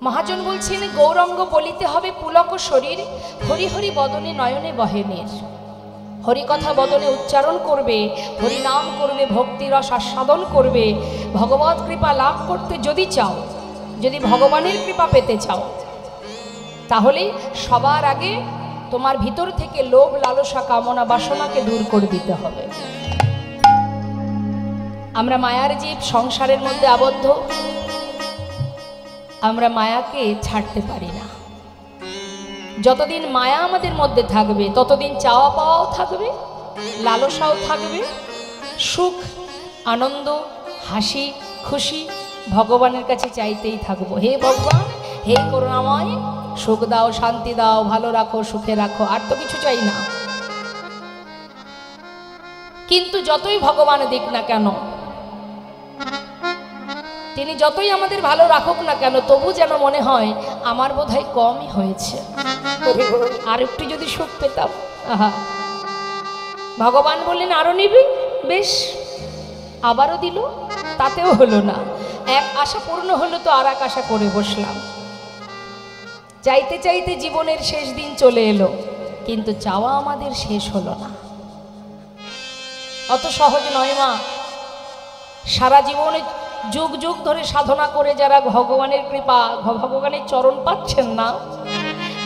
মহাজন বলছেন গৌরঙ্গ বলিতে হবে পুলক শরীর, হরি হরি বদনে নয়নে বহেনের। হরি কথা বদনে উচ্চারণ করবে, হরি নাম করবে, ভক্তি রস আস্বাদন করবে। ভগবত কৃপা লাভ করতে যদি চাও, যদি ভগবানের কৃপা পেতে চাও, তাহলে সবার আগে তোমার ভিতর থেকে লোভ লালসা কামনা বাসনাকে দূর করে দিতে হবে। আমরা মায়ার জীব, সংসারের মধ্যে আবদ্ধ, আমরা মায়াকে ছাড়তে পারি না। যতদিন মায়া আমাদের মধ্যে থাকবে ততদিন চাওয়া পাওয়াও থাকবে, লালসাও থাকবে, সুখ আনন্দ হাসি খুশি ভগবানের কাছে চাইতেই থাকবো। হে ভগবান, হে করুণাময়, সুখ দাও, শান্তি দাও, ভালো রাখো, সুখে রাখো, আর তো কিছু চাই না। কিন্তু যতই ভগবান দিক না কেন, তিনি যতই আমাদের ভালো রাখুক না কেন, তবু যেন মনে হয় আমার বোধহয় কমই হয়েছে, আর একটু যদি সুখ পেতাম। আহা, ভগবান বললেন আরো নিবি, বেশ, আবারও দিল, তাতেও হলো না। এক আশা পূর্ণ হলো তো আর এক আশা করে বসলাম। চাইতে চাইতে জীবনের শেষ দিন চলে এলো, কিন্তু চাওয়া আমাদের শেষ হলো না। অত সহজ নয় মা। সারা জীবনে যুগ যুগ ধরে সাধনা করে যারা ভগবানের কৃপা, ভগবানের চরণ পাচ্ছেন না,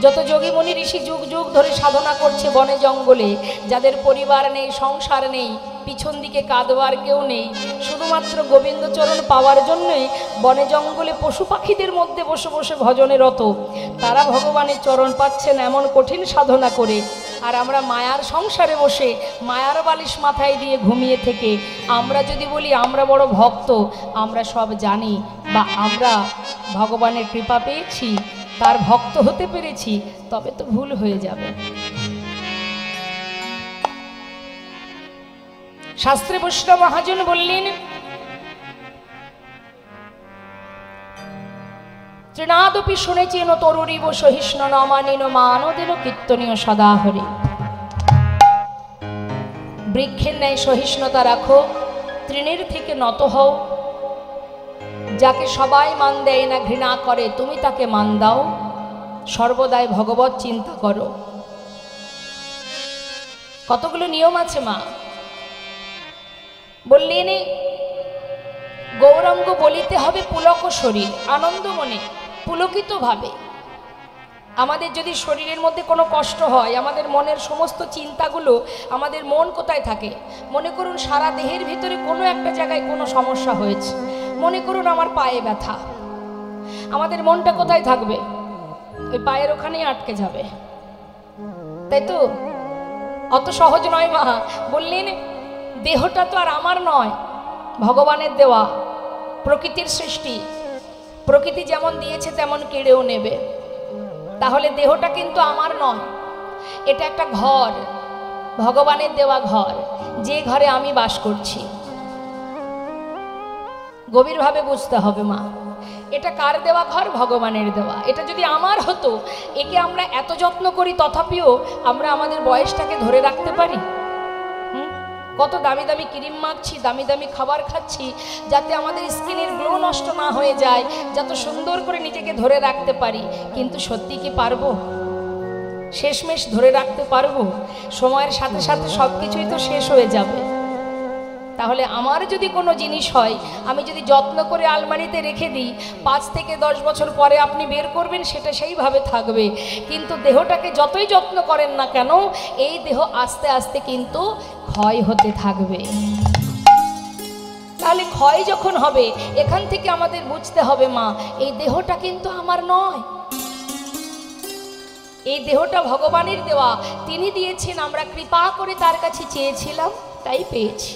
যত যোগী মুনি ঋষি যুগ যুগ ধরে সাধনা করছে বনে জঙ্গলে, যাদের পরিবার নেই, সংসার নেই, পিছন দিকে কাঁদবার কেউ নেই, শুধুমাত্র গোবিন্দ চরণ পাওয়ার জন্যই বনে জঙ্গলে পশু পাখিদের মধ্যে বসে বসে ভজনে রত, তারা ভগবানের চরণ পাচ্ছেন এমন কঠিন সাধনা করে। আর আমরা মায়ার সংসারে বসে মায়ার বালিশ মাথায় দিয়ে ঘুমিয়ে থেকে আমরা যদি বলি আমরা বড় ভক্ত, আমরা সব জানি, বা আমরা ভগবানের কৃপা পেয়েছি, তার ভক্ত হতে পেরেছি, তবে তো ভুল হয়ে যাবে। শাস্ত্রে বৈষ্ণব মহাজন বললেন, তৃণাদপি শুনেছেন তরুরিব সহিষ্ণু নমানিন মানদেন কীর্তনীয় সদা হরি। বৃক্ষের ন্যায় সহিষ্ণুতা রাখো, তৃণের থেকে নত হও। যাকে সবাই মান দেয় না, ঘৃণা করে, তুমি তাকে মান দাও। সর্বদাই ভগবত চিন্তা করো। কতগুলো নিয়ম আছে মা। বললেন গৌরাঙ্গ বলিতে হবে পুলক শরীর, আনন্দ মনে, পুলকিত ভাবে। আমাদের যদি শরীরের মধ্যে কোনো কষ্ট হয়, আমাদের মনের সমস্ত চিন্তাগুলো, আমাদের মন কোথায় থাকে? মনে করুন সারা দেহের ভিতরে কোনো একটা জায়গায় কোনো সমস্যা হয়েছে, মনে করুন আমার পায়ে ব্যথা, আমাদের মনটা কোথায় থাকবে? ওই পায়ের ওখানেই আটকে যাবে, তাই তো? অত সহজ নয় মা। বললেন দেহটা তো আর আমার নয়, ভগবানের দেওয়া, প্রকৃতির সৃষ্টি। প্রকৃতি যেমন দিয়েছে তেমন কেড়েও নেবে। তাহলে দেহটা কিন্তু আমার নয়, এটা একটা ঘর, ভগবানের দেওয়া ঘর, যে ঘরে আমি বাস করছি। গভীরভাবে বুঝতে হবে মা, এটা কার দেওয়া ঘর? ভগবানের দেওয়া। এটা যদি আমার হতো, একে আমরা এত যত্ন করি, তথাপিও আমরা আমাদের বয়সটাকে ধরে রাখতে পারি? কত দামি দামি ক্রিম মাখছি, দামি দামি খাবার খাচ্ছি, যাতে আমাদের স্কিনের গ্লো নষ্ট না হয়ে যায়, যত সুন্দর করে নিজেকে ধরে রাখতে পারি। কিন্তু সত্যি কি পারবো? শেষমেশ ধরে রাখতে পারবো? সময়ের সাথে সাথে সব কিছুই তো শেষ হয়ে যাবে। তাহলে আমার যদি কোনো জিনিস হয়, আমি যদি যত্ন করে আলমারিতে রেখে দিই, 5 থেকে 10 বছর পরে আপনি বের করবেন, সেটা সেইভাবে থাকবে। কিন্তু দেহটাকে যতই যত্ন করেন না কেন, এই দেহ আস্তে আস্তে কিন্তু ক্ষয় হতে থাকবে। তাহলে ক্ষয় যখন হবে, এখান থেকে আমাদের বুঝতে হবে মা, এই দেহটা কিন্তু আমার নয়, এই দেহটা ভগবানের দেওয়া। তিনি দিয়েছেন, আমরা কৃপা করে তার কাছে চেয়েছিলাম, তাই পেয়েছি।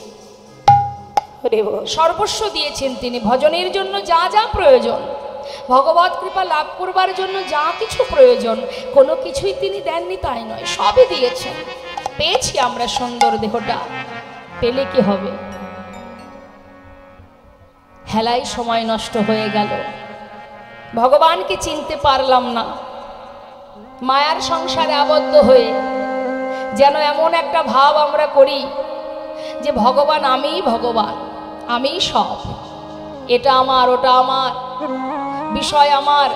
সর্বস্ব দিয়েছেন তিনি, ভজনের জন্য যা যা প্রয়োজন, ভগবত কৃপা লাভ করবার জন্য যা কিছু প্রয়োজন, কোনো কিছুই তিনি দেননি তাই নয়, সবই দিয়েছেন। পেয়েছি আমরা সুন্দর দেহটা, পেলে কি হবে? হেলাই সময় নষ্ট হয়ে গেল, ভগবানকে চিনতে পারলাম না। মায়ার সংসারে আবদ্ধ হয়ে যেন এমন একটা ভাব আমরা করি যে ভগবান আমিই ভগবান, আমিই সব, এটা আমার, ওটা আমার, বিষয় আমার,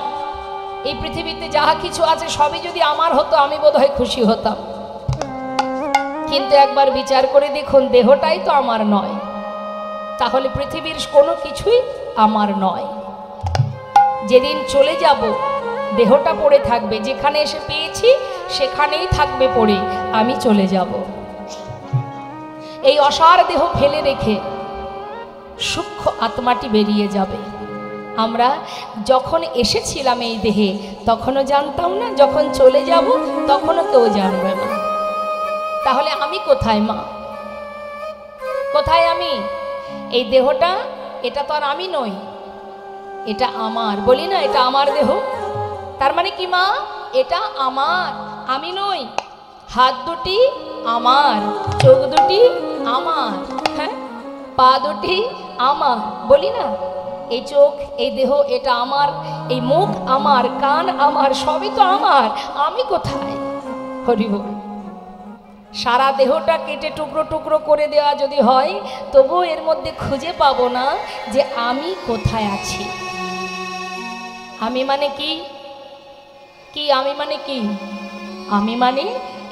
এই পৃথিবীতে যাহা কিছু আছে সবই যদি আমার হতো আমি বোধহয় খুশি হতাম। কিন্তু একবার বিচার করে দেখুন, দেহটাই তো আমার নয়, তাহলে পৃথিবীর কোনো কিছুই আমার নয়। যেদিন চলে যাব দেহটা পড়ে থাকবে, যেখানে এসে পেয়েছি সেখানেই থাকবে পড়ে, আমি চলে যাব। এই অসার দেহ ফেলে রেখে সূক্ষ্ম আত্মাটি বেরিয়ে যাবে। আমরা যখন এসেছিলাম এই দেহে তখনও জানতাম না, যখন চলে যাব তখনও কেউ জানবে না। তাহলে আমি কোথায় মা? কোথায় আমি? এই দেহটা, এটা তো আর আমি নই, এটা আমার। বলি না এটা আমার দেহ, তার মানে কি মা? এটা আমার, আমি নই। হাত দুটি আমার, চোখ দুটি আমার, হ্যাঁ, পা দুটি আমার। বলি না এই চোখ, এই দেহ এটা আমার, এই মুখ আমার, কান আমার, সবই তো আমার। আমি কোথায়? হরি বল। সারা দেহটা কেটে টুকরো টুকরো করে দেওয়া যদি হয় তবুও এর মধ্যে খুঁজে পাবো না যে আমি কোথায় আছি। আমি মানে কি? কি আমি মানে কি? আমি মানে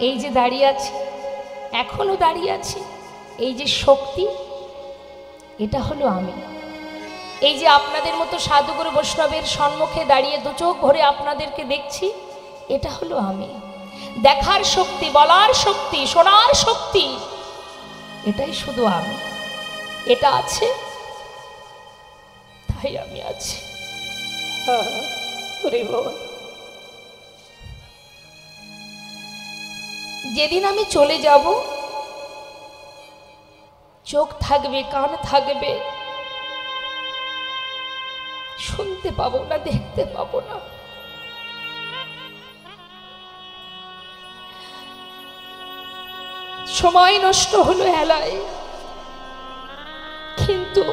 এই যে দাঁড়িয়ে আছি, এখনো দাঁড়িয়ে আছি, এই যে শক্তি, এটা হলো আমি। এই যে আপনাদের মতো সাধুগুরু বৈষ্ণবের সম্মুখে দাঁড়িয়ে দু চোখ ভরে আপনাদেরকে দেখছি, এটা হলো আমি। দেখার শক্তি, বলার শক্তি, শোনার শক্তি, এটাই শুধু আমি। এটা আছে তাই আমি আছি। যেদিন আমি চলে যাব চোখ থাকবে, কান থাকবে, শুনতে পাবো না, দেখতে পাবো না। সময় নষ্ট হলো হেলায়, কিন্তু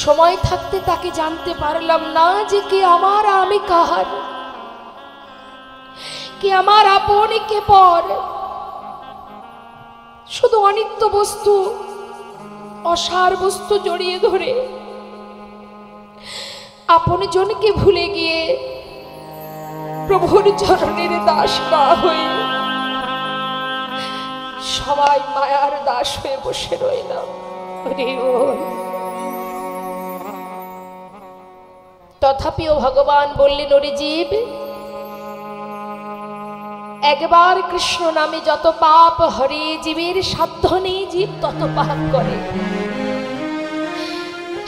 সময় থাকতে তাকে জানতে পারলাম না যে কে আমার, আমি কাহার, কে আমার আপন, কে পর। শুধু অনিত্য বস্তু, অসার বস্তু জড়িয়ে ধরে আপন জনকে ভুলে গিয়ে প্রভুর চরণের দাস না হয়ে সবাই মায়ার দাস হয়ে বসে রইলাম। তথাপিও ভগবান বললেন, ওরে জীব, একবার কৃষ্ণ নামে যত পাপ হরে, জীবের সাধ্য নেই জীব তত পাপ করে।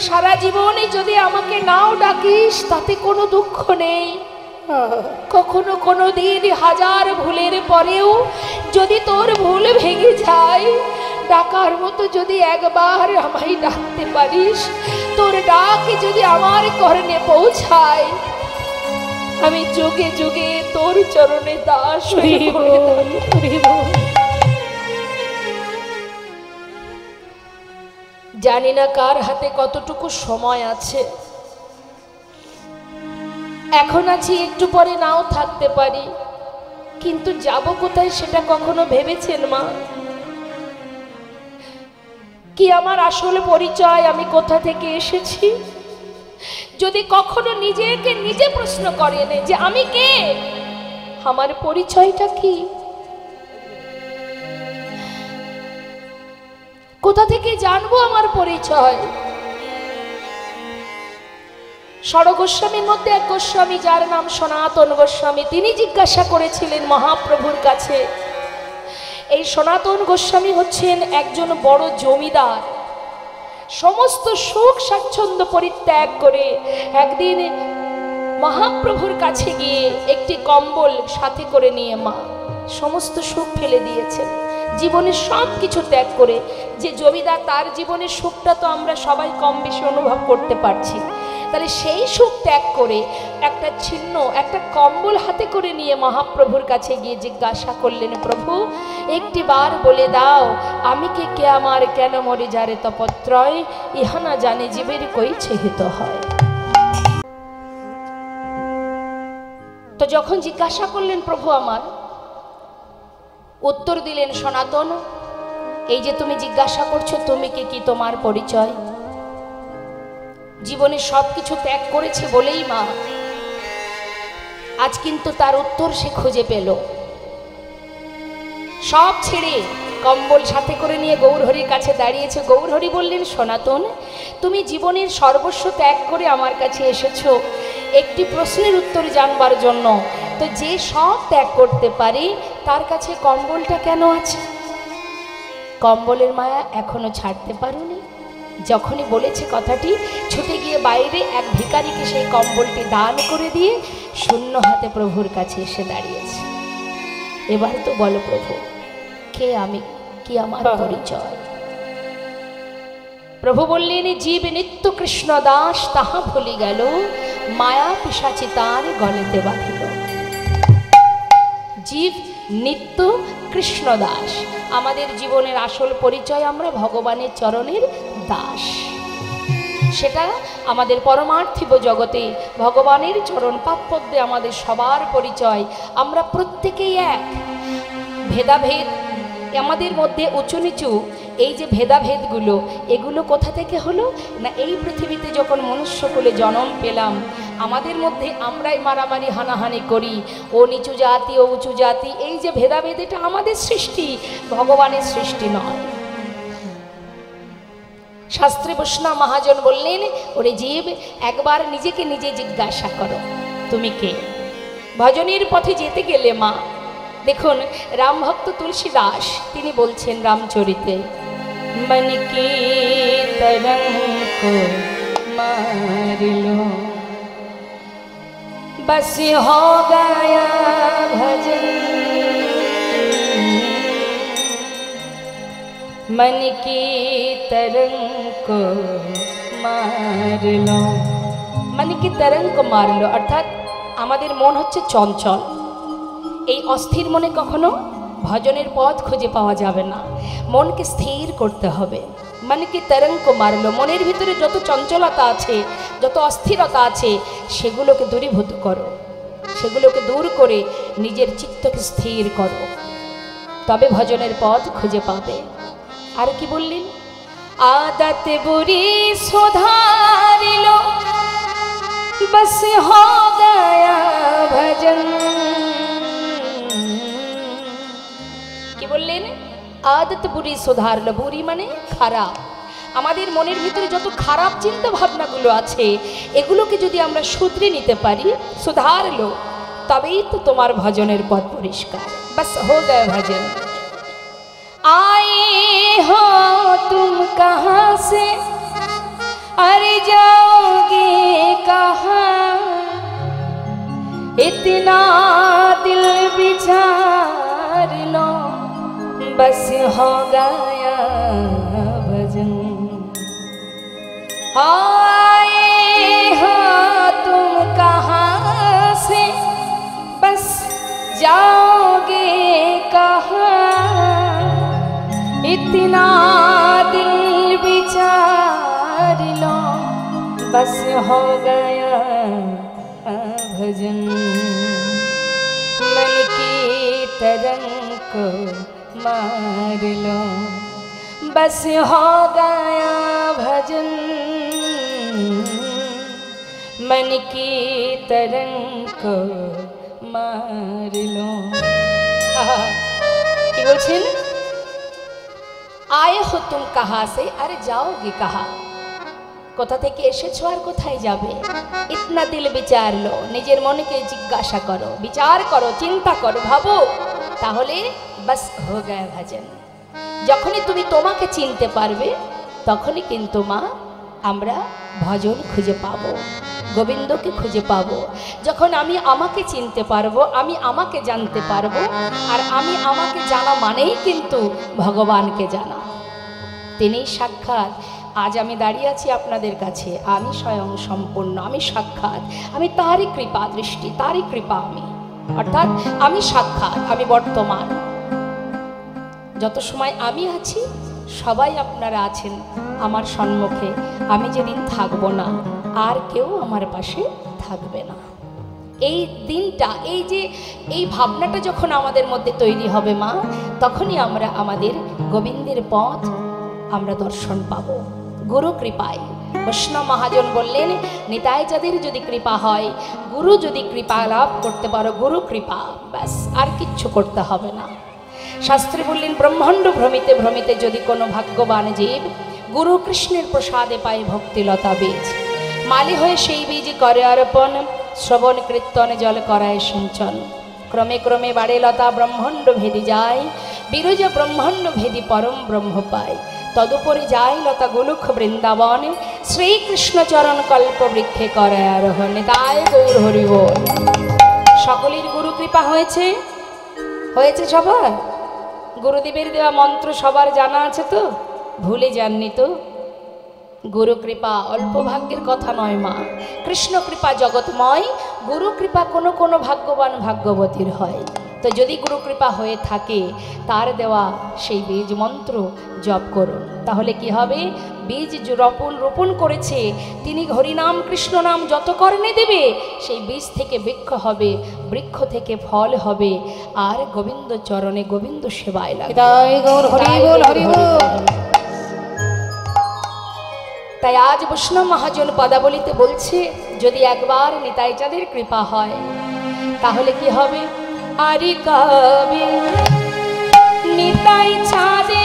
সারা জীবনে যদি আমাকে নাও ডাকিস তাতে কোনো দুঃখ নেই। কখনো কোনো দিন হাজার ভুলের পরেও যদি তোর ভুল ভেঙে যায়, ডাকার মতো যদি একবার আমায় ডাকতে পারিস, তোর ডাক যদি আমার কর্ণে পৌঁছায়, আমি যুগে যুগে তোর চরণে দাস হয়ে জানি না কার হাতে কতটুকু সময় আছে। এখন আছি, একটু পরে নাও থাকতে পারি, কিন্তু যাব কোথায় সেটা কখনো ভেবেছেন মা? কি আমার আসল পরিচয়, আমি কোথা থেকে এসেছি? যদি কখনো নিজেকে নিজে প্রশ্ন করেন যে আমি কে, আমার পরিচয়টা কি, কোথা থেকে জানবো আমার পরিচয়? ষড় গোস্বামীর মধ্যে এক গোস্বামী, যার নাম সনাতন গোস্বামী, তিনি জিজ্ঞাসা করেছিলেন মহাপ্রভুর কাছে। এই সনাতন গোস্বামী হচ্ছেন একজন বড় জমিদার। সমস্ত সুখ স্বাচ্ছন্দ্য পরিত্যাগ করে একদিন মহাপ্রভুর কাছে গিয়ে একটি কম্বল সাথে করে নিয়ে মা সমস্ত সুখ ফেলে দিয়েছেন, জীবনের সব কিছু ত্যাগ করে। যে জমিদার, তার জীবনের সুখটা তো আমরা সবাই কম বেশি অনুভব করতে পারছি। তাহলে সেই সুখ ত্যাগ করে একটা ছিন্ন, একটা কম্বল হাতে করে নিয়ে মহাপ্রভুর কাছে গিয়ে জিজ্ঞাসা করলেন, প্রভু একটি বার বলে দাও, আমি কে আমার, কেন মরে যারে তপত্রয়, ইহা না জানে জীবের কইছে হিত হয়। তো যখন জিজ্ঞাসা করলেন প্রভু আমার, উত্তর দিলেন, সনাতন, এই যে তুমি জিজ্ঞাসা করছো তুমি কে, কি তোমার পরিচয়? জীবনে সব কিছু ত্যাগ করেছে বলেই মা আজ কিন্তু তার উত্তর সে খুঁজে পেল। সব ছেড়ে কম্বল সাথে করে নিয়ে গৌরহরির কাছে দাঁড়িয়েছে। গৌরহরি বললেন, সনাতন, তুমি জীবনের সর্বস্ব ত্যাগ করে আমার কাছে এসেছো একটি প্রশ্নের উত্তর জানবার জন্য। তো যে সব ত্যাগ করতে পারে তার কাছে কম্বলটা কেন আছে? কম্বলের মায়া এখনো ছাড়তে পারোনি? যখনই বলেছে কথাটি, ছুটে গিয়ে বাইরে এক ভিখারিকে সেই কম্বলটি দান করে দিয়ে শূন্য হাতে প্রভুর কাছে এসে দাঁড়িয়েছে। এবার তো বলো প্রভু, কে আমি, কি আমার পরিচয়? প্রভু বললেন, জীব নিত্য কৃষ্ণ দাস, তাহা ভুলি গেল, মায়া পিশাচি তার গলেতে বাঁধিল। জীব নিত্য কৃষ্ণ দাস, আমাদের জীবনের আসল পরিচয় আমরা ভগবানের চরণের দাস। সেটা আমাদের পরমার্থিব জগতে ভগবানের চরণ পাদপদ্মে আমাদের সবার পরিচয়। আমরা প্রত্যেকেই এক। ভেদাভেদ আমাদের মধ্যে উঁচু নিচু, এই যে ভেদাভেদগুলো, এগুলো কোথা থেকে হলো না, এই পৃথিবীতে যখন মনুষ্যকুলে জন্ম পেলাম আমাদের মধ্যে আমরাই মারামারি হানাহানি করি, ও নিচু জাতি ও উঁচু জাতি। এই যে ভেদাভেদ, এটা আমাদের সৃষ্টি, ভগবানের সৃষ্টি নয়। শাস্ত্রী বৈষ্ণব মহাজন বললেন, ওরে জীব, একবার নিজেকে নিজে জিজ্ঞাসা করো, তুমি কে? ভজনের পথে যেতে গেলে মা দেখুন, রামভক্ত তুলসীদাস তিনি বলছেন রামচরিতে, मन के तरंग को मार लो, बस हो गया भजन, मन के तरंग को मार लो। मन के तरंग को मार लो অর্থাৎ আমাদের মন হচ্ছে চঞ্চল। এই অস্থির মনে কখনো ভজনের পথ খুঁজে পাওয়া যাবে না। মনকে স্থির করতে হবে। মানে কি তরঙ্গ মারলো, মনের ভিতরে যত চঞ্চলতা আছে, যত অস্থিরতা আছে, সেগুলোকে দূরীভূত করো, সেগুলোকে দূর করে নিজের চিত্তকে স্থির করো, তবে ভজনের পথ খুঁজে পাবে। আর কি বললেন, আদত বুরি সুধারিলো, বস হো গয়া ভজন। কি বললেন, আদত বুড়ি সুধারলো। বুড়ি মানে খারাপ। আমাদের মনের ভিতরে যত খারাপ চিন্তা ভাবনাগুলো আছে, এগুলোকে যদি আমরা শুধরে নিতে পারি, সুধারলো, তবেই তো তোমার ভজনের পথ পরিষ্কার। বাস হো গয়া ভজন। आए हो तुम कहाँ से, अरे जाओगे कहाँ, इतना दिल विचार लो, बस हो गया भजन। आए हो तुम कहाँ से, बस जाओगे कहाँ, इतना दिल विचार लो, बस हो गया भजन। मन की तरंग को मार लो, बस हो गया भजन। मन की तरंग को मार लो। কি বলছেন, आए हो तुम कहाँ से, अरे जाओगे कहाँ, কোথা থেকে এসেছো আর কোথায় যাবে। ইতনা দিল বিচার লো, নিজের মনকে জিজ্ঞাসা করো, বিচার করো, চিন্তা করো, ভাবো, তাহলে বাস হো গয়া ভজন। যখনই তুমি তোমাকে চিনতে পারবে, তখনই কিন্তু মা আমরা ভজন খুঁজে পাবো, গোবিন্দকে খুঁজে পাবো। যখন আমি আমাকে চিনতে পারবো, আমি আমাকে জানতে পারবো, আর আমি আমাকে জানা মানেই কিন্তু ভগবানকে জানা। তিনি সাক্ষাৎ। আজ আমি দাঁড়িয়ে আছি আপনাদের কাছে, আমি স্বয়ং সম্পূর্ণ, আমি সাক্ষাৎ, আমি তারই কৃপা দৃষ্টি, তারই কৃপা আমি, অর্থাৎ আমি সাক্ষাৎ, আমি বর্তমান। যত সময় আমি আছি, সবাই আপনারা আছেন আমার সম্মুখে। আমি যেদিন থাকবো না, আর কেউ আমার পাশে থাকবে না। এই দিনটা, এই যে এই ভাবনাটা যখন আমাদের মধ্যে তৈরি হবে মা, তখনই আমরা আমাদের গোবিন্দের পথ আমরা দর্শন পাবো গুরু কৃপায়। বৈষ্ণব মহাজন বললেন, নিতাই যাদের যদি কৃপা হয়, গুরু যদি কৃপা লাভ করতে পারো, গুরু কৃপা, ব্যাস আর কিচ্ছু করতে হবে না। শাস্ত্রী বললেন, ব্রহ্মাণ্ড ভ্রমিতে ভ্রমিতে যদি কোনো ভাগ্যবান জীব গুরু কৃষ্ণের প্রসাদে পায় ভক্তিলতা বীজ, মালি হয়ে সেই বীজ করে অর্পণ, শ্রবণ কীর্তনে জল করায় সিঞ্চন। ক্রমে ক্রমে বাড়ে লতা ব্রহ্মাণ্ড ভেদি যায়, বিরজা ব্রহ্মাণ্ড ভেদি পরম ব্রহ্ম পায়। তদুপরি যায় লতা গোলুখ বৃন্দাবন, শ্রীকৃষ্ণ চরণ কল্প বৃক্ষে করে আরোহণ। তাই গৌর হরি বল। সকলের গুরু কৃপা হয়েছে, হয়েছে সবার? গুরুদেবের দেওয়া মন্ত্র সবার জানা আছে তো? ভুলে যাননি তো? গুরু কৃপা অল্প ভাগ্যের কথা নয় মা, কৃষ্ণ কৃপা জগৎময়। গুরু কৃপা কোনো কোনো ভাগ্যবান ভাগ্যবতীর হয়। তো যদি গুরু কৃপা হয়ে থাকে, তার দেওয়া সেই বীজ মন্ত্র জপ করুন, তাহলে কি হবে? বীজ রোপণ করেছে তিনি, হরিনাম কৃষ্ণ নাম যত কর্ণে দেবে, সেই বীজ থেকে বৃক্ষ হবে, বৃক্ষ থেকে ফল হবে, আর গোবিন্দ চরণে গোবিন্দ সেবায় লাগবে। তাই আজ বৈষ্ণব মহাজন পদাবলিতে বলছে, যদি একবার নিতাই চাঁদের কৃপা হয়, তাহলে কি হবে? আরে কবে নিতাই চাঁদে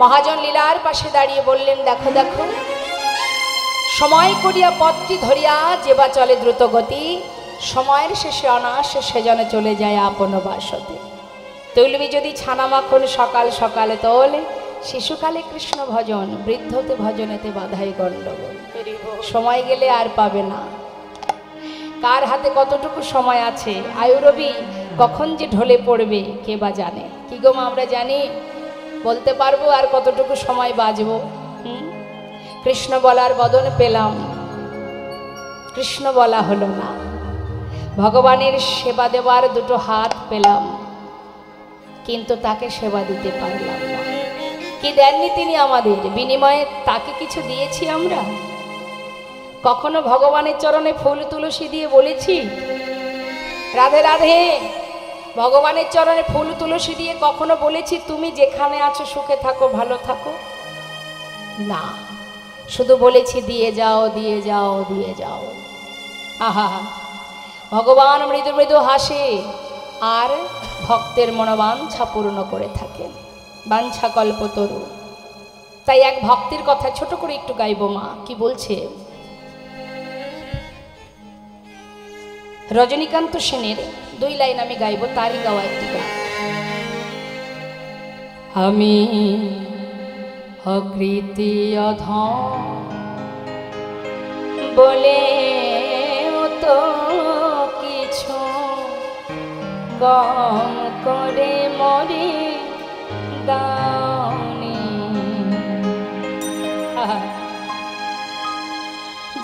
মহাজন লীলার পাশে দাঁড়িয়ে বললেন, দেখো দেখো, সময় করিয়া পথটি ধরিয়া যেবা চলে দ্রুত গতি, সময়ের শেষে অনায়াসে সে যেন চলে যায় আপন বাসতে। তৈলবি যদি ছানা মাখন সকাল সকালে তোলে, শিশুকালে কৃষ্ণ ভজন, বৃদ্ধতে ভজনেতে বাধাই গণ্ডগোল। সময় গেলে আর পাবে না। কার হাতে কতটুকু সময় আছে, আয়ুরবি কখন যে ঢলে পড়বে কে বা জানে। কি গো মা, আমরা জানি? বলতে পারবো আর কতটুকু সময় বাঁচবো? কৃষ্ণ বলার বদন পেলাম, কৃষ্ণ বলা হলো না। ভগবানের সেবা দেওয়ার দুটো হাত পেলাম, কিন্তু তাকে সেবা দিতে পারলাম না। কি দেননি তিনি আমাদের, বিনিময়ে তাকে কিছু দিয়েছি আমরা? কখনো ভগবানের চরণে ফুল তুলসী দিয়ে বলেছি রাধে রাধে? ভগবানের চরণে ফুল তুলসী দিয়ে কখনো বলেছি তুমি যেখানে আছো সুখে থাকো, ভালো থাকো? না, শুধু বলেছি দিয়ে যাও, দিয়ে যাও, দিয়ে যাও। আহা, ভগবান মৃদু মৃদু হাসে আর ভক্তের মনোবাঞ্ছা পূর্ণ করে থাকেন। বাঞ্ছা কল্পতরু। তাই এক ভক্তের কথা ছোট করে একটু গাইব মা। কি বলছে? রজনীকান্ত সেনের 2 লাইন আমি গাইব, তারই গাওয়া একটি গান। আমি অকৃতি অধম বলে তো কিছু কম করে মরে দাওনি।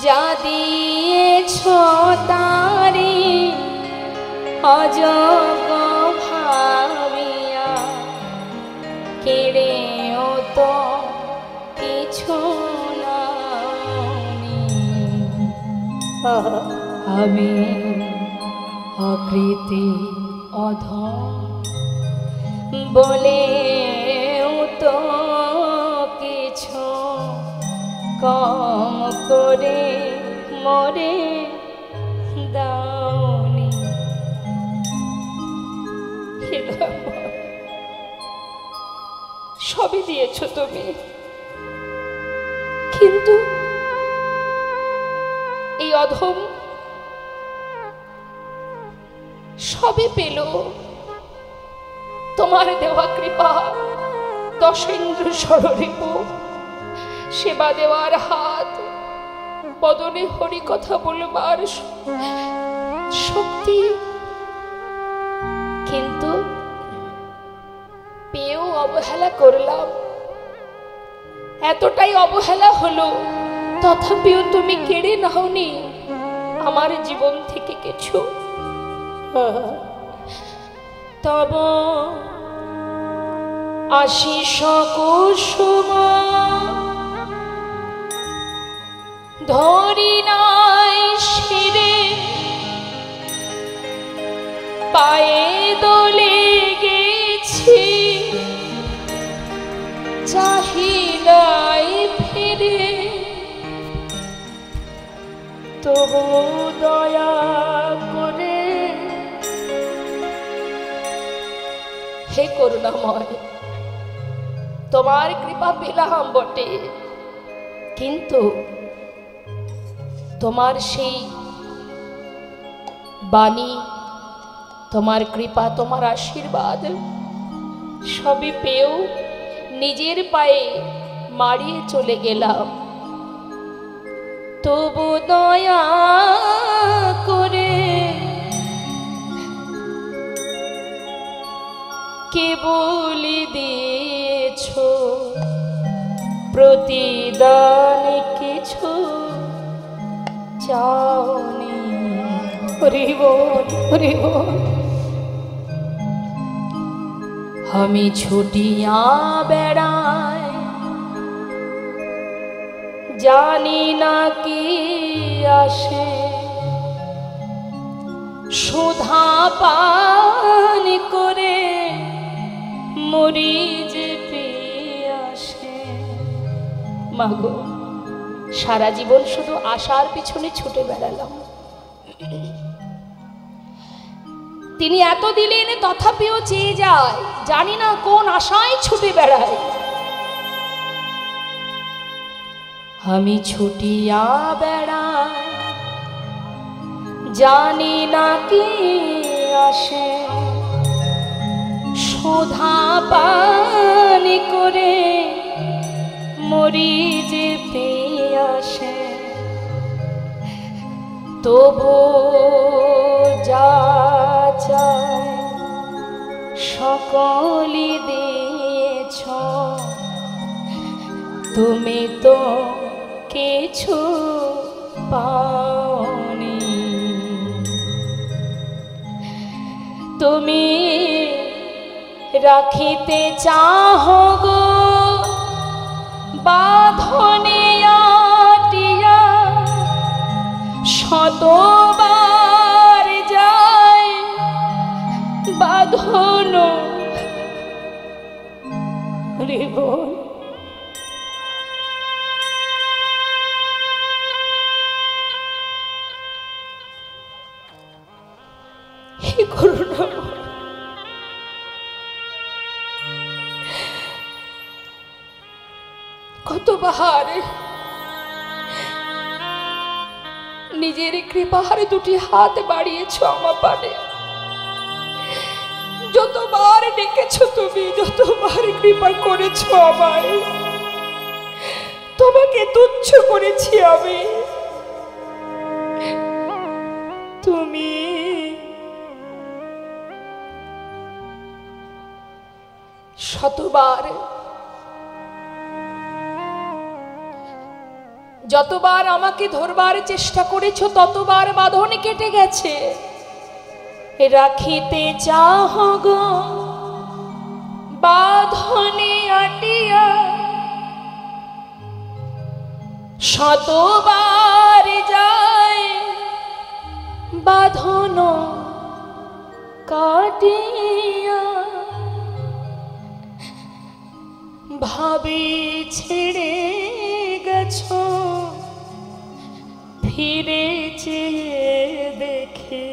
যা দিয়েছ তারি অযোগ্য ভাবিয়া, কেড়েও তো কিছু নাওনি। আমি অকৃতি অধম বলে তো কিছু কম করে মরে দাওনি। সবই দিয়েছ তুমি, কিন্তু এই অধম সবই পেল তোমার দেওয়া কৃপা। দশেন্দ্র ষড়রিপু, সেবা দেওয়ার হাত, বদনে হরি কথা বলবার শক্তি, কিন্তু পেয়েও অবহেলা করলাম। এতটাই অবহেলা হলো, তথাপিও তুমি কেড়ে নাওনি আমার জীবন থেকে কিছু। তব আশিস কুসুম ধরি নাই শিরে, পায়ে দোলে গেছি চাহিলাই ফিরে, তবু দয়া করে হে করুণাময়, তোমার কৃপা পেলাম বটে, কিন্তু তোমার সেই বাণী, তোমার কৃপা, তোমার আশীর্বাদ সবই পেয়েও নিজের পায়ে মারিয়ে চলে গেলাম। তবু দয়া করে কেবল দিয়েছ প্রতিদান, কিছু চাওনি। হরি বল, হরি বল। আমি ছুটিয়া বেড়াই, জানি না কি আসে, সুধা পান করে মরি যে পিয়াসে। মাগো, সারা জীবন শুধু আশার পিছনে ছুটে বেড়ালাম। তিনি এত দিলেন তথাপিও চেয়ে যায়, জানি না কোন আশায় ছুটে বেড়ায়। আমি ছুটিয়া বেড়াই, জানি না কি আসে, সুধা পান করে মরি যে পিয়াসে, তবু যা চাই সকলি দিয়েছ, তুমি তো কিছু পাওনি। তুমি রাখিতে চাহ গো বাঁধনে আটিয়া, শতবার যায় বাঁধন রে বোন। হে করুণা, কতবার নিজের কৃপার দুটি হাত বাড়িয়েছ আমার পানে, যতবার ডেকেছ তুমি, যতবার কৃপা করেছ আমায়, তোমাকে তুচ্ছ করেছি আমি। তুমি শতবার, যতবার আমাকে ধরবার চেষ্টা করেছ ততবার বাঁধন কেটে গেছে। রাখিতে চাহ গো বাঁধনে আটিয়া, শতবার যায় বাঁধন কাটিয়া। ভাবি ছেড়ে গেছো, ফিরে চেয়ে দেখে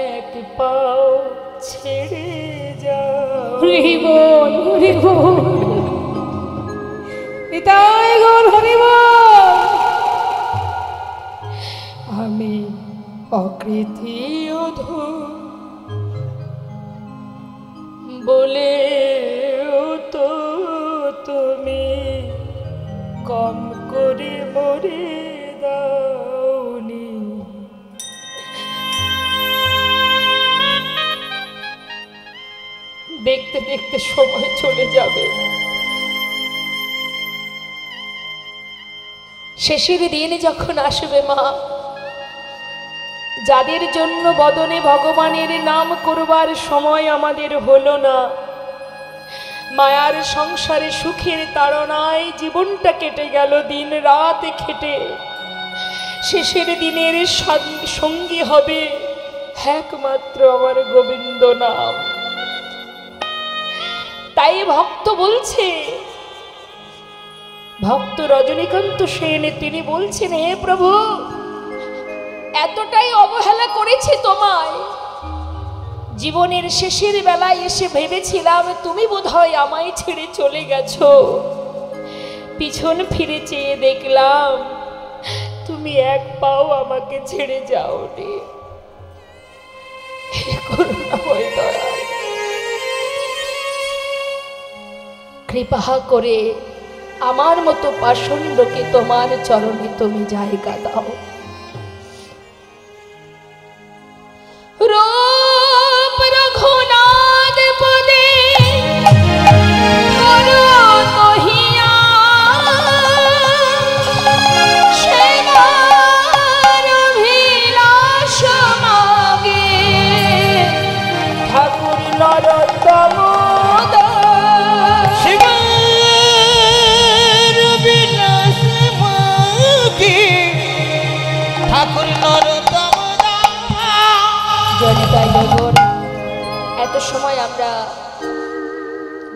এক পাও ছেড়ে যাও। হরিবোল হরিবোল, নিতাই গৌর হরিবোল। আমি অকৃতি অধু বলে তো তুমি কম করে মরে দাওনি। দেখতে দেখতে সময় চলে যাবে, শেষের দিন যখন আসবে মা, যাদের জন্য বদনে ভগবানের নাম করবার সময় আমাদের হলো না, মায়ার সংসারে সুখের তাড়নায় জীবনটা কেটে গেল দিন রাত খেটে, শেষের দিনের সঙ্গী হবে একমাত্র আমার গোবিন্দ নাম। তাই ভক্ত বলছে, ভক্ত রজনীকান্ত সেন তিনি বলছেন, হে প্রভু, এতটাই অবহেলা করেছি তোমায়, জীবনের শেষের বেলায় এসে ভেবেছিলাম তুমি বোধহয় আমায় ছেড়ে চলে গেছো, পিছন ফিরে চেয়ে দেখলাম তুমি এক পাও আমাকে ছেড়ে যাওনি। করুণাময় দয়া, কৃপা করে আমার মতো পাষণ্ডকে তোমার চরণে তুমি জায়গা দাও। রূপ রঘুনাথ পদে করো কহিয়া, সেবার অভিলাষ মাগে ঠাকুর নরোত্তম এত সময় আমরা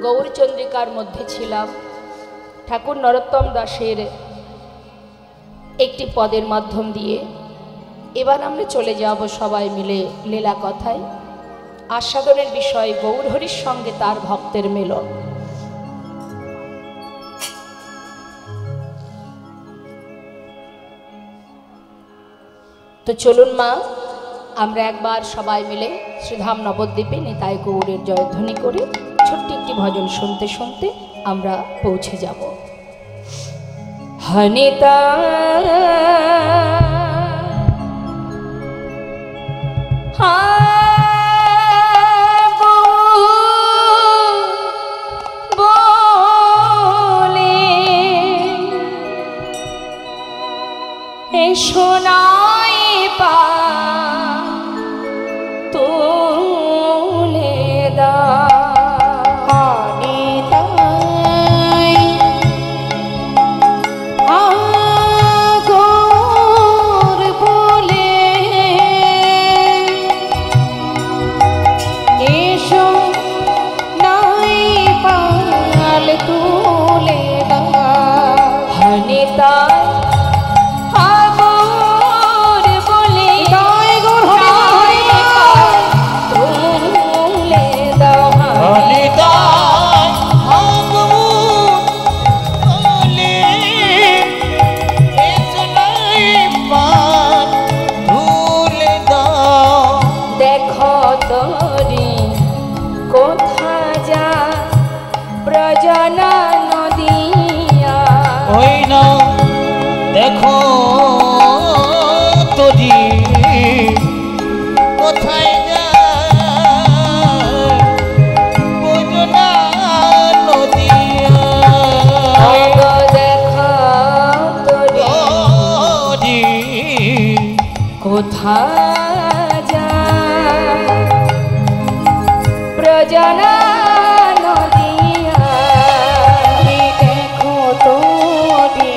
গৌরচন্দ্রিকার মধ্যে ছিলাম। ঠাকুর নরোত্তম দাসের একটি পদের মাধ্যম দিয়ে এবার আমরা চলে যাব সবাই মিলে লীলা কথায়। আস্বাদনের বিষয় গৌরহরির সঙ্গে তার ভক্তের মিলন। তো চলুন মা, আমরা একবার সবাই মিলে শ্রীধাম নবদ্বীপে নিতাই গৌরের জয়ধ্বনি করে ছোট্ট একটি ভজন শুনতে শুনতে আমরা পৌঁছে যাব। হনিতা শোনাই পা তুলে দা আগর বলে এসো নাই পাল তুলে দা হনিতা দেখো তোরি কোথায় যায় বোঝনা নদিয়া দেখো তোরি কোথায় যায় ব্রজনা নদিয়া দেখো তোরি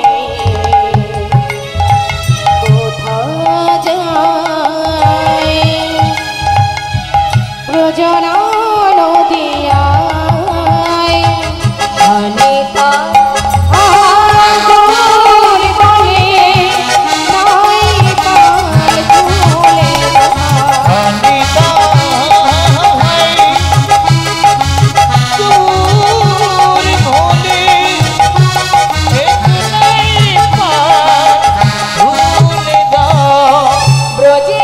ব্রজনা নদিয়া হনিতা আগর বলে নাই পাল তুলে হনিতা তোর ভোলে একলাই পাল তুলে দাও ব্রজে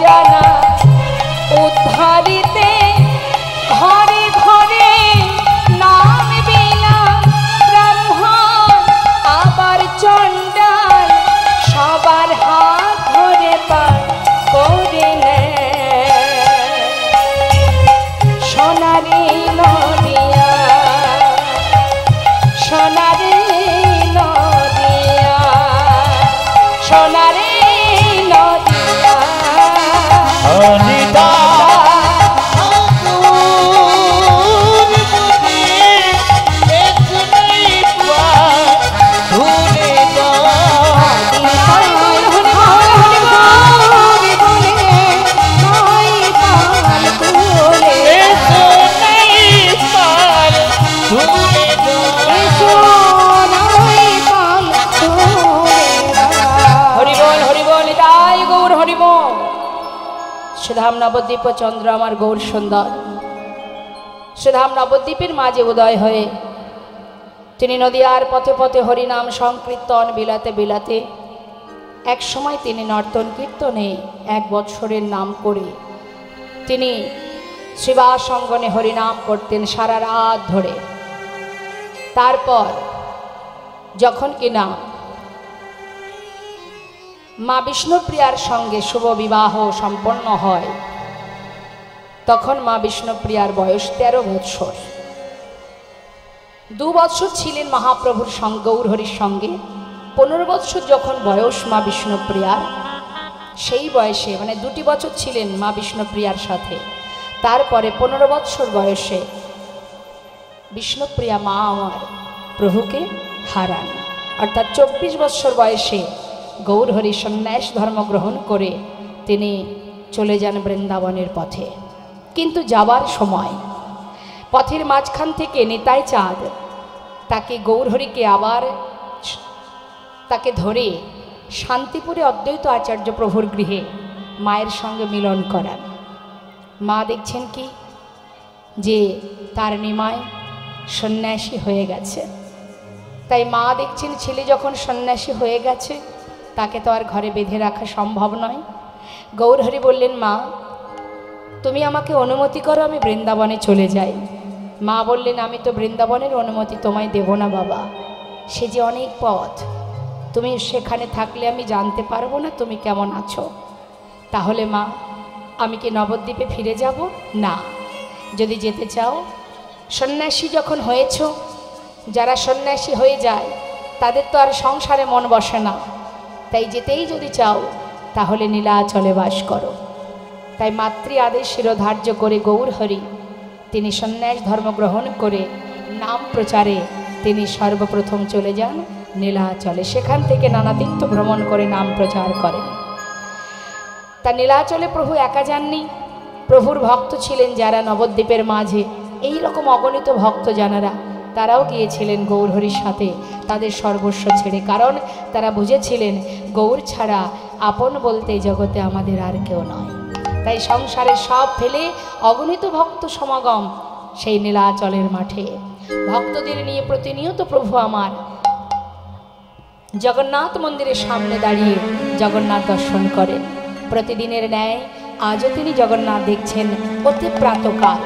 জানা উদ্ধারিতে ঘরে ঘরে নাম বিনা ব্রাহ্মণ আবার চণ্ডাল সবার হাত ধরে পার করে সোনারি নদিয়া সোনারি নদিয়া সোনারি নদিয়া হনিতা শ্রীধাম নবদ্বীপ চন্দ্র আমার গৌর সুন্দর শ্রীধাম নবদ্বীপের মাঝে উদয় হয়ে তিনি নদিয়ার পথে পথে হরিনাম সংকীর্তন বিলাতে বিলাতে এক সময় তিনি নর্তন কীর্তনে 1 বৎসরের নাম করে তিনি শিবাসঙ্গনে হরিনাম করতেন সারা রাত ধরে। তারপর যখন কিনা মা বিষ্ণুপ্রিয়ার সঙ্গে শুভ বিবাহ সম্পন্ন হয় তখন মা বিষ্ণুপ্রিয়ার বয়স 13 বৎসর। 2 বৎসর ছিলেন মহাপ্রভুর সঙ্গে গৌর হরির সঙ্গে। 15 বৎসর যখন বয়স মা বিষ্ণুপ্রিয়ার সেই বয়সে মানে 2টি বছর ছিলেন মা বিষ্ণুপ্রিয়ার সাথে। তারপরে 15 বৎসর বয়সে বিষ্ণুপ্রিয়া মা আমার প্রভুকে হারান, অর্থাৎ 24 বৎসর বয়সে গৌরহরি সন্ন্যাস ধর্ম গ্রহণ করে তিনি চলে যান বৃন্দাবনের পথে। কিন্তু যাবার সময় পথের মাঝখান থেকে নিতাই চাঁদ তাকে গৌরহরিকে আবার তাকে ধরে শান্তিপুরে অদ্বৈত আচার্য প্রভুর গৃহে মায়ের সঙ্গে মিলন করান। মা দেখছেন কি যে তার নিমাই সন্ন্যাসী হয়ে গেছে। তাই মা দেখছেন ছেলে যখন সন্ন্যাসী হয়ে গেছে তাকে তো আর ঘরে বেঁধে রাখা সম্ভব নয়। গৌরহরি বললেন, মা তুমি আমাকে অনুমতি করো, আমি বৃন্দাবনে চলে যাই। মা বললেন, আমি তো বৃন্দাবনের অনুমতি তোমায় দেব না বাবা, সে যে অনেক পথ, তুমি সেখানে থাকলে আমি জানতে পারবো না তুমি কেমন আছো। তাহলে মা আমি কি নবদ্বীপে ফিরে যাব? না, যদি যেতে চাও, সন্ন্যাসী যখন হয়েছ, যারা সন্ন্যাসী হয়ে যায় তাদের তো আর সংসারে মন বসে না, তাই যেতেই যদি চাও তাহলে নীলাচলে বাস করো। তাই মাতৃ আদেশ শিরোধার্য করে গৌরহরি তিনি সন্ন্যাস ধর্ম গ্রহণ করে নাম প্রচারে তিনি সর্বপ্রথম চলে যান নীলাচলে। সেখান থেকে নানা তীর্থ ভ্রমণ করে নাম প্রচার করেন। তা নীলাচলে প্রভু একা যাননি, প্রভুর ভক্ত ছিলেন যারা নবদ্বীপের মাঝে, এই রকম অগণিত ভক্ত যারা তারাও গিয়েছিলেন গৌরহরির সাথে তাদের সর্বস্ব ছেড়ে, কারণ তারা বুঝেছিলেন গৌর ছাড়া আপন বলতে জগতে আমাদের আর কেউ নয়। তাই সংসারের সব ফেলে অগণিত ভক্ত সমাগম সেই নীলাচলের মাঠে। ভক্তদের নিয়ে প্রতিনিয়ত প্রভু আমার জগন্নাথ মন্দিরের সামনে দাঁড়িয়ে জগন্নাথ দর্শন করেন। প্রতিদিনের ন্যায় আজও তিনি জগন্নাথ দেখছেন অতি প্রাতকাল।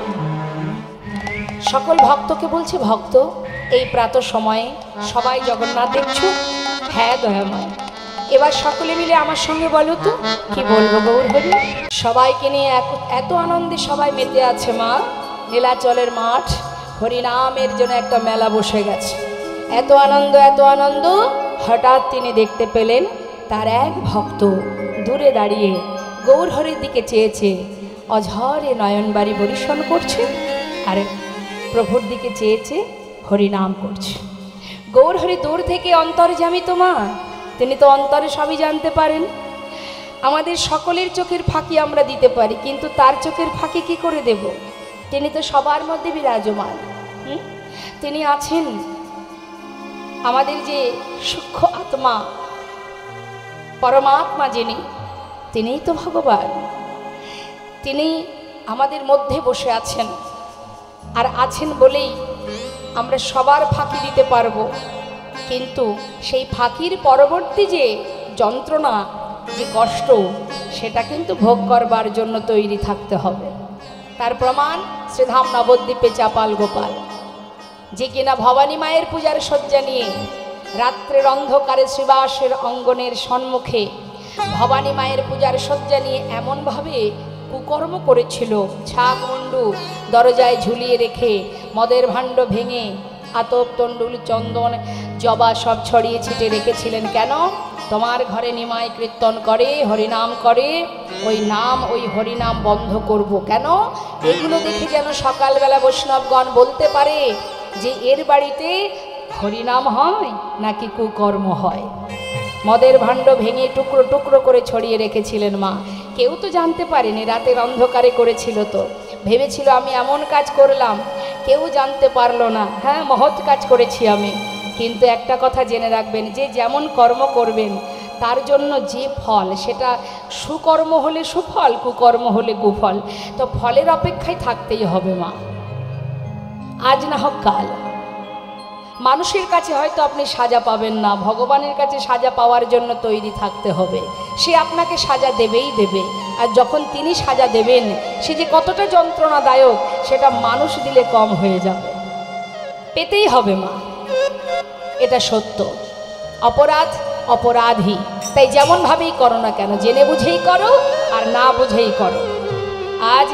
সকল ভক্তকে বলছে, ভক্ত এই প্রাত সময়ে সবাই জগন্নাথ দেখছো? হ্যাঁ দয়াময়। এবার সকলে মিলে আমার সঙ্গে বলো তো কি বলবো গৌরহরি। সবাইকে নিয়ে এত আনন্দে সবাই মেতে আছে মা। নীলাচলের মাঠ, হরিনামের জন্য একটা মেলা বসে গেছে। এত আনন্দ এত আনন্দ, হঠাৎ তিনি দেখতে পেলেন তার এক ভক্ত দূরে দাঁড়িয়ে গৌরহরির দিকে চেয়েছে, অঝরে নয়নবাড়ি বরিশন করছে আর প্রভুর দিকে চেয়েছে হরিনাম করছে। গৌরহরি দূর থেকে অন্তর্যামী তো মা, তিনি তো অন্তরে সবই জানতে পারেন। আমাদের সকলের চোখের ফাঁকি আমরা দিতে পারি, কিন্তু তার চোখের ফাঁকি কি করে দেব? তিনি তো সবার মধ্যে বিরাজমান। তিনি আছেন আমাদের যে সূক্ষ্ম আত্মা পরমাত্মা, যিনি তিনিই তো ভগবান। তিনি আমাদের মধ্যে বসে আছেন, আর আছেন বলেই আমরা সবার ফাঁকি দিতে পারবো। কিন্তু সেই ফাঁকির পরবর্তী যে যন্ত্রণা, যে কষ্ট, সেটা কিন্তু ভোগ করবার জন্য তৈরি থাকতে হবে। তার প্রমাণ শ্রীধাম নবদ্বীপে চাপাল গোপাল, যে কিনা ভবানী মায়ের পূজার শয্যা নিয়ে রাত্রের অন্ধকারে শ্রীবাসের অঙ্গনের সম্মুখে ভবানী মায়ের পূজার শয্যা নিয়ে এমনভাবে কুকর্ম করেছিল, ছাগ মুন্ডু দরজায় ঝুলিয়ে রেখে মদের ভাণ্ড ভেঙে আতপ তণ্ডুল চন্দন জবা সব ছড়িয়ে ছিটে রেখেছিলেন। কেন? তোমার ঘরে নিমাই কীর্তন করে, হরিনাম করে, ওই নাম ওই হরিনাম বন্ধ করব। কেন? এগুলো দেখে যেন সকালবেলা বৈষ্ণবগণ বলতে পারে যে এর বাড়িতে হরিনাম হয় নাকি কুকর্ম হয়। মদের ভাণ্ড ভেঙে টুকরো টুকরো করে ছড়িয়ে রেখেছিলেন মা। কেউ তো জানতে পারেনি, রাতের অন্ধকারে করেছিল, তো ভেবেছিল আমি এমন কাজ করলাম, কেউ জানতে পারলো না। হ্যাঁ, মহৎ কাজ করেছি আমি। কিন্তু একটা কথা জেনে রাখবেন, যে যেমন কর্ম করবেন তার জন্য যে ফল, সেটা সুকর্ম হলে সুফল, কুকর্ম হলে কুফল। তো ফলের অপেক্ষায় থাকতেই হবে মা, আজ না হোক কাল। মানুষের কাছে হয়তো আপনি সাজা পাবেন না, ভগবানের কাছে সাজা পাওয়ার জন্য তৈরি থাকতে হবে। সে আপনাকে সাজা দেবেই দেবে, আর যখন তিনি সাজা দেবেন সে যে কতটা যন্ত্রণাদায়ক সেটা মানুষ দিলে কম হয়ে যাবে। পেতেই হবে মা, এটা সত্য। অপরাধ অপরাধী, তাই যেমনভাবেই করো না কেন, জেনে বুঝেই করো আর না বুঝেই করো। আজ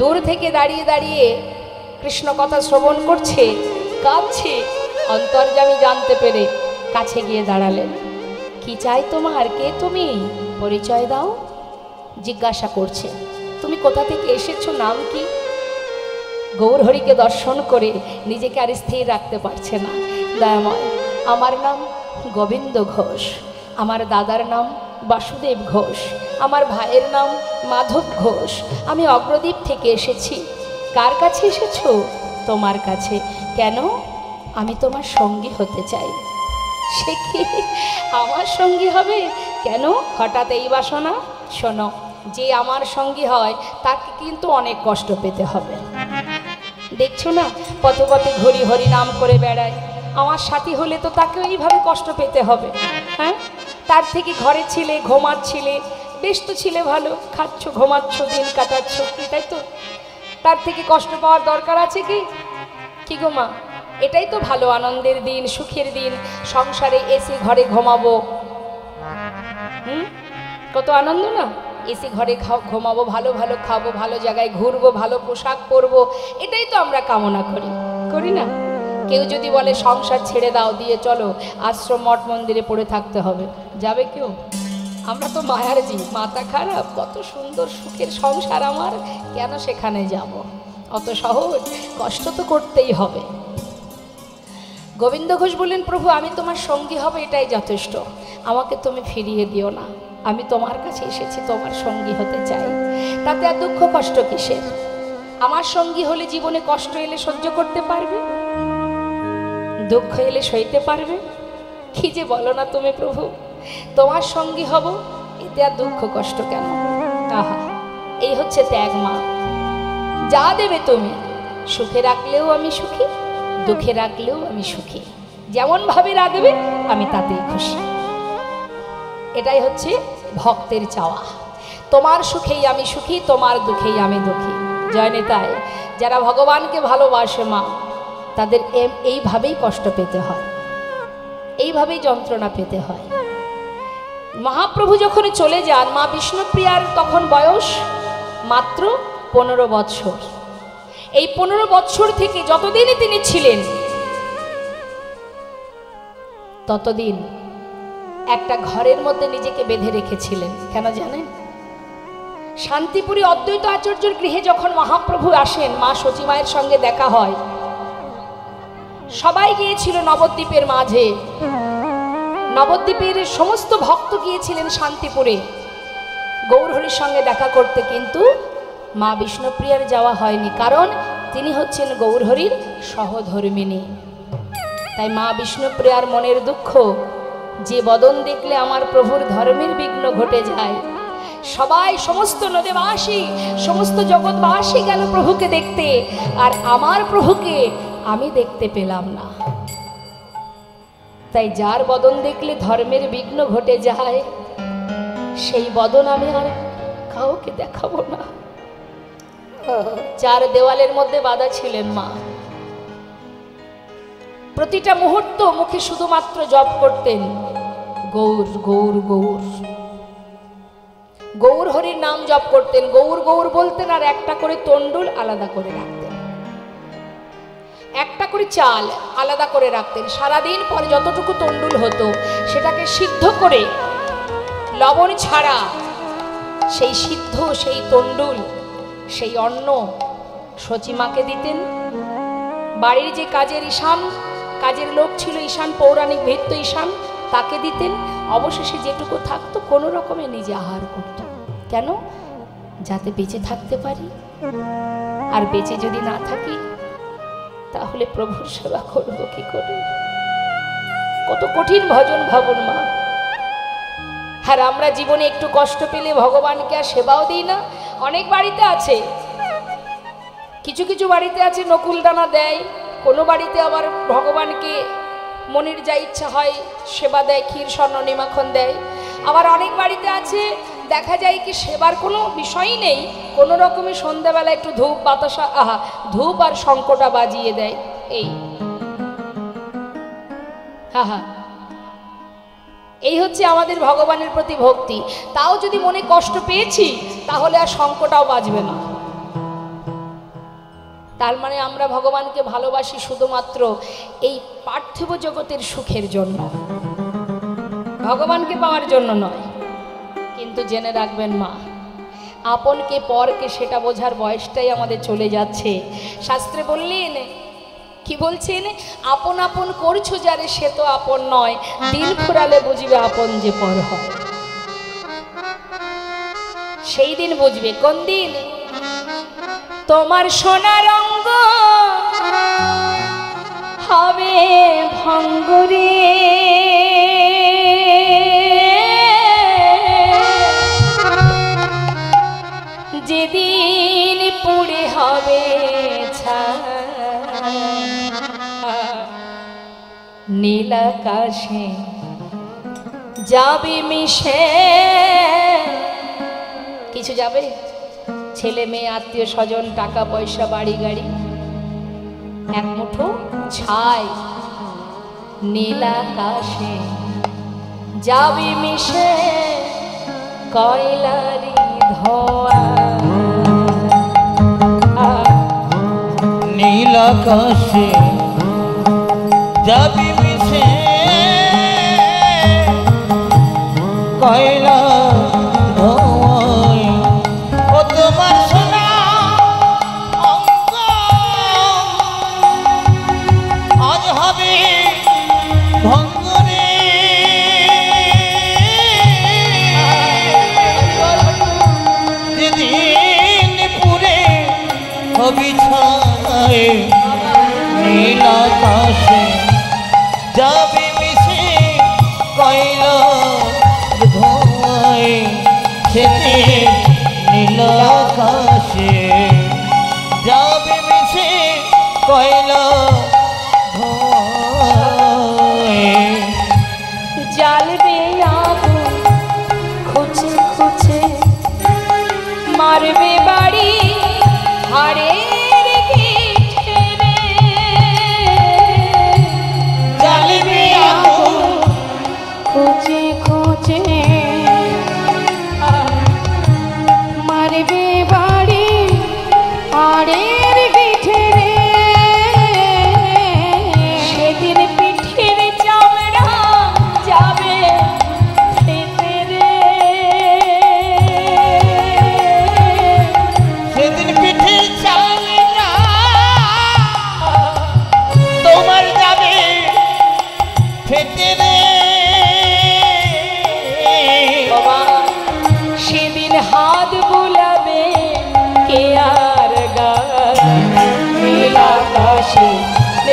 দূর থেকে দাঁড়িয়ে দাঁড়িয়ে কৃষ্ণ কথা শ্রবণ করছে, কাঁদছে, অন্তর্যামী জানতে পেরে কাছে গিয়ে দাঁড়ালেন। কি চাই তোমার? কে তুমি? পরিচয় দাও। জিজ্ঞাসা করছে, তুমি কোথা থেকে এসেছো, নাম কি? গৌরহরিকে দর্শন করে নিজেকে আর স্থির রাখতে পারছে না। দয়াময়, আমার নাম গোবিন্দ ঘোষ। আমার দাদার নাম বাসুদেব ঘোষ, আমার ভাইয়ের নাম মাধব ঘোষ। আমি অগ্রদ্বীপ থেকে এসেছি। কার কাছে এসেছো? তোমার কাছে। কেন? আমি তোমার সঙ্গী হতে চাই। সে কি আমার সঙ্গী হবে? কেন হঠাৎ এই বাসনা? শোনো, যে আমার সঙ্গী হয় তাকে কিন্তু অনেক কষ্ট পেতে হবে। দেখছো না, পথে পথে ঘুরি হরি নাম করে বেড়ায়। আমার সাথী হলে তো তাকে এইভাবে কষ্ট পেতে হবে। হ্যাঁ, তার থেকে ঘরে ছিলে, ঘুমাচ্ছিলে, বেশ তো ছিলে ভালো, খাচ্ছ ঘুমাচ্ছ, দিন কাটাচ্ছ, কি তাই তো? তার থেকে কষ্ট পাওয়ার দরকার আছে কি? কি গো মা, এটাই তো ভালো, আনন্দের দিন, সুখের দিন, সংসারে এসে ঘরে ঘুমাবো। কত আনন্দ না? এসে ঘরে ঘুমাবো, ভালো ভালো খাবো, ভালো জায়গায় ঘুরবো, ভালো পোশাক পরবো, এটাই তো আমরা কামনা করি, করি না? কেউ যদি বলে সংসার ছেড়ে দাও, দিয়ে চলো আশ্রম মঠ মন্দিরে পড়ে থাকতে হবে, যাবে কেউ? আমরা তো মায়ার জীব, মাথা খারাপ, কত সুন্দর সুখের সংসার আমার, কেন সেখানে যাব? অত সহজ? কষ্ট তো করতেই হবে। গোবিন্দ ঘোষ বললেন, প্রভু আমি তোমার সঙ্গী হবে এটাই যথেষ্ট, আমাকে তুমি ফিরিয়ে দিও না। আমি তোমার কাছে এসেছি, তোমার সঙ্গী হতে চাই। তাতে আর দুঃখ কষ্ট কিসের? আমার সঙ্গী হলে জীবনে কষ্ট এলে সহ্য করতে পারবে, দুঃখ এলে সইতে পারবে। কি যে বলো না তুমি প্রভু, তোমার সঙ্গী হব, এতে আর দুঃখ কষ্ট কেন? আহা, এই হচ্ছে ত্যাগ মা। যা দেবে তুমি, সুখে রাখলেও আমি সুখী, দুঃখে রাখলেও আমি সুখী, যেমন ভাবে রাখবে আমি তাতেই খুশি। এটাই হচ্ছে ভক্তের চাওয়া। তোমার সুখেই আমি সুখী, তোমার দুঃখেই আমি দুঃখী। জয় নিতাই। যারা ভগবানকে ভালোবাসে মা, তাদের এইভাবেই কষ্ট পেতে হয়, এইভাবেই যন্ত্রণা পেতে হয়। মহাপ্রভু যখন চলে যান, মা বিষ্ণুপ্রিয়ার তখন বয়স মাত্র 15 বৎসর। এই 15 বৎসর থেকে যতদিনই তিনি ছিলেন, ততদিন একটা ঘরের মধ্যে নিজেকে বেঁধে রেখেছিলেন। কেন জানেন? শান্তিপুরী অদ্বৈত আচার্যের গৃহে যখন মহাপ্রভু আসেন, মা সচিমায়ের সঙ্গে দেখা হয়, সবাই গিয়েছিল নবদ্বীপের মাঝে, নবদ্বীপের সমস্ত ভক্ত গিয়েছিলেন শান্তিপুরে গৌরহরির সঙ্গে দেখা করতে, কিন্তু মা বিষ্ণুপ্রিয়ার যাওয়া হয়নি, কারণ তিনি হচ্ছেন গৌরহরির সহধর্মিণী। তাই মা বিষ্ণুপ্রিয়ার মনের দুঃখ, যে বদন দেখলে আমার প্রভুর ধর্মের বিঘ্ন ঘটে যায়। সবাই, সমস্ত নদেবাসী, সমস্ত জগৎবাসী গেল প্রভুকে দেখতে, আর আমার প্রভুকে আমি দেখতে পেলাম না। তাই যার বদন দেখলে ধর্মের বিঘ্ন ঘটে যায়, সেই বদন আমি আর কাউকে দেখাবো না। 4 দেওয়ালের মধ্যে বাঁধা ছিলেন মা। প্রতিটা মুহূর্ত মুখে শুধুমাত্র জপ করতেন, গৌর গৌর গৌর, গৌর হরির নাম জপ করতেন, গৌর গৌর বলতেন, আর একটা করে তন্ডুল আলাদা করে রাখতেন, একটা করে চাল আলাদা করে রাখতেন। সারাদিন পরে যতটুকু তন্ডুল হতো সেটাকে সিদ্ধ করে, লবণ ছাড়া সেই সিদ্ধ, সেই তন্ডুল, সেই অন্ন সচিমাকে দিতেন। বাড়ির যে কাজের লোক ছিল, ঈশান, পৌরাণিক ভৃত্য ঈশান, তাকে দিতেন। অবশেষে যেটুকু থাকতো কোনো রকমে নিজে আহার করত। কেন? যাতে বেঁচে থাকতে পারি, আর বেঁচে যদি না থাকি তাহলে প্রভুর সেবা করব কি করে? কত কঠিন ভজন ভাবুন মা। আর আমরা জীবনে একটু কষ্ট পেলে ভগবানকে আর সেবাও দিই না। অনেক বাড়িতে আছে, কিছু কিছু বাড়িতে আছে নকুল দানা দেয়, কোনো বাড়িতে আবার ভগবানকে মনের যা ইচ্ছা হয় সেবা দেয়, ক্ষীর স্বর্ণ নিমাখন দেয়। আবার অনেক বাড়িতে আছে দেখা যায় কি সেবার কোনো বিষয়ই নেই, কোনো রকমে সন্ধ্যাবেলা একটু ধূপ বাতাসা, ধূপ আর শঙ্খটা বাজিয়ে দেয়, এই এই হচ্ছে আমাদের ভগবানের প্রতি ভক্তি। তাও যদি মনে কষ্ট পেয়েছি তাহলে আর শঙ্খটাও বাজবে না। তার মানে আমরা ভগবানকে ভালোবাসি শুধুমাত্র এই পার্থিব জগতের সুখের জন্য, ভগবানকে পাওয়ার জন্য নয়। কিন্তু জেনে রাখবেন মা, আপনকে পরকে সেটা বোঝার বয়সটাই আমাদের চলে যাচ্ছে। শাস্ত্রে বললেন, কি বলছেন? আপন আপন করছো যারে সে তো আপন নয়, দিল ফুরালে বুঝবে আপন যে পর হয়। সেই দিন বুঝবে। কোন দিন? তোমার সোনার অঙ্গ হবে ভঙ্গুরে, যেদিন পুড়ে হবে নীল আকাশে যাবে মিশে। কিছু যাবে? ছেলে মেয়ে, আত্মীয় স্বজন, টাকা পয়সা, বাড়ি গাড়ি, এক মুঠো ছাই নীল আকাশে যাবে মিশে কয়লারি ধোয়া। নীল আকাশে যাবি মিশে কয়লা ধোঁয়ায়। ও তোমার সোনা অঙ্গ আজ হবে ভঙ্গুরে, যেদিন পুরে হবি ছায় নীল আকাশে যাবি মিশে কয়লা ধোঁয়ায়। সেদিন নীল আকাশে যাবি মিশে কয়লা ধোঁয়ায়। জ্বালবে আগুন খুঁজে খুঁজে, মারবে বাড়ি হাড়ের গিঠে রে। জ্বালবে আগুন খুঁজে খুঁজে, মারবে বাড়ি হাড়ের গিঠে রে। সেদিন পিঠের চামড়া যাবে ফেটে রে। সেদিন পিঠের চামড়া তোমার যাবে ফেটে রে। বাবা, সেদিন হাত বুলাবে কে আর গায় নীল আকাশে।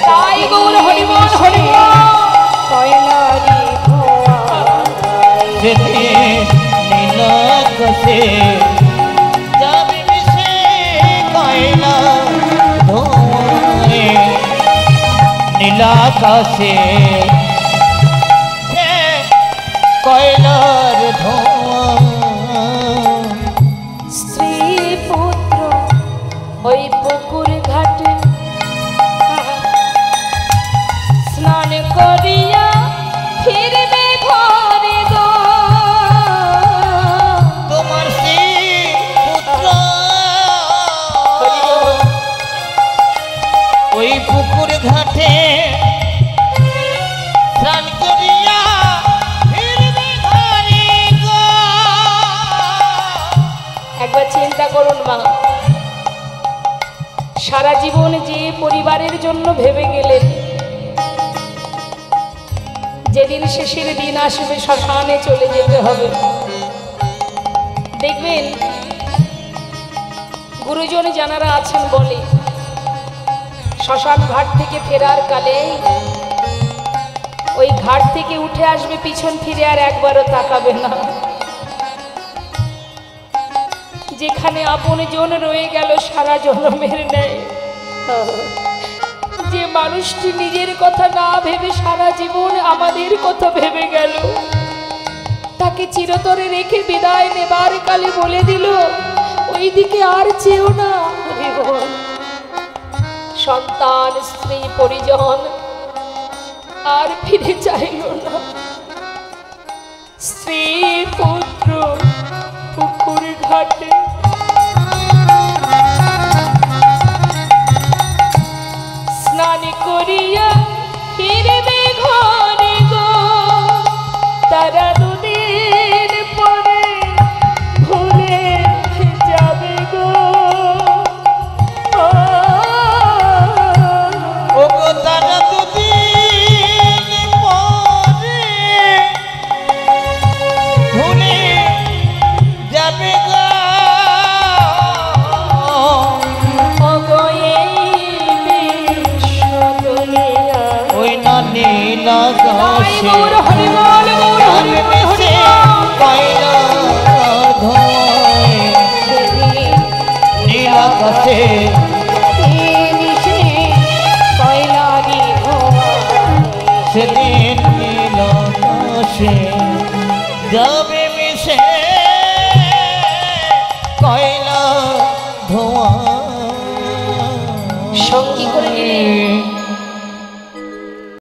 তাই গৌর হরিবল হরিবল কয়লারি ধোঁয়া। সেদিন নীল আকাশে যাবি মিশে কয়লা ধোঁয়ায়। নীল আকাশে কয়লার ধোঁয়া। স্ত্রী পুত্র ওই পুকুর ঘাটে স্নান করিয়া ফিরবে ঘরে গো। তোমার সেই পুত্র ওই পুকুর ঘাটে স্নান করিয়া ফিরবে ঘরে গো। একবার চিন্তা করুন মা, সারা জীবন যে পরিবারের জন্য ভেবে গেলেন, যেদিন শেষের দিন আসবে শ্মশানে চলে যেতে হবে। দেখবেন গুরুজন যারা আছেন বলে, শ্মশান ঘাট থেকে ফেরার কালে ওই ঘাট থেকে উঠে আসবে, পিছন ফিরে আর একবারও তাকাবে না। যেখানে আপনজন রয়ে গেল সারা জন্মের নেয়, যে মানুষটি নিজের কথা না ভেবে সারা জীবন আমাদের কথা ভেবে গেল, তাকে চিরতরে রেখে বিদায় নেবার কালে বলে দিল, ওইদিকে আর চেয়েও না। সন্তান, স্ত্রী, পরিজন আর ফিরে চাইল না। স্ত্রী পুত্র পুকুর ঘাটে স্নান করিয়া ফিরবে ঘরে গো। তারা দুদিন পরে ভুলে যাবে গো। ও গো জয় গৌর হরি বল, গৌর হরি বল, হরি বল। নীল আকাশে সেদিন নীল আকাশে যাবে মিশে কয়লা ধোঁয়া। সঙ্গী করে নিলে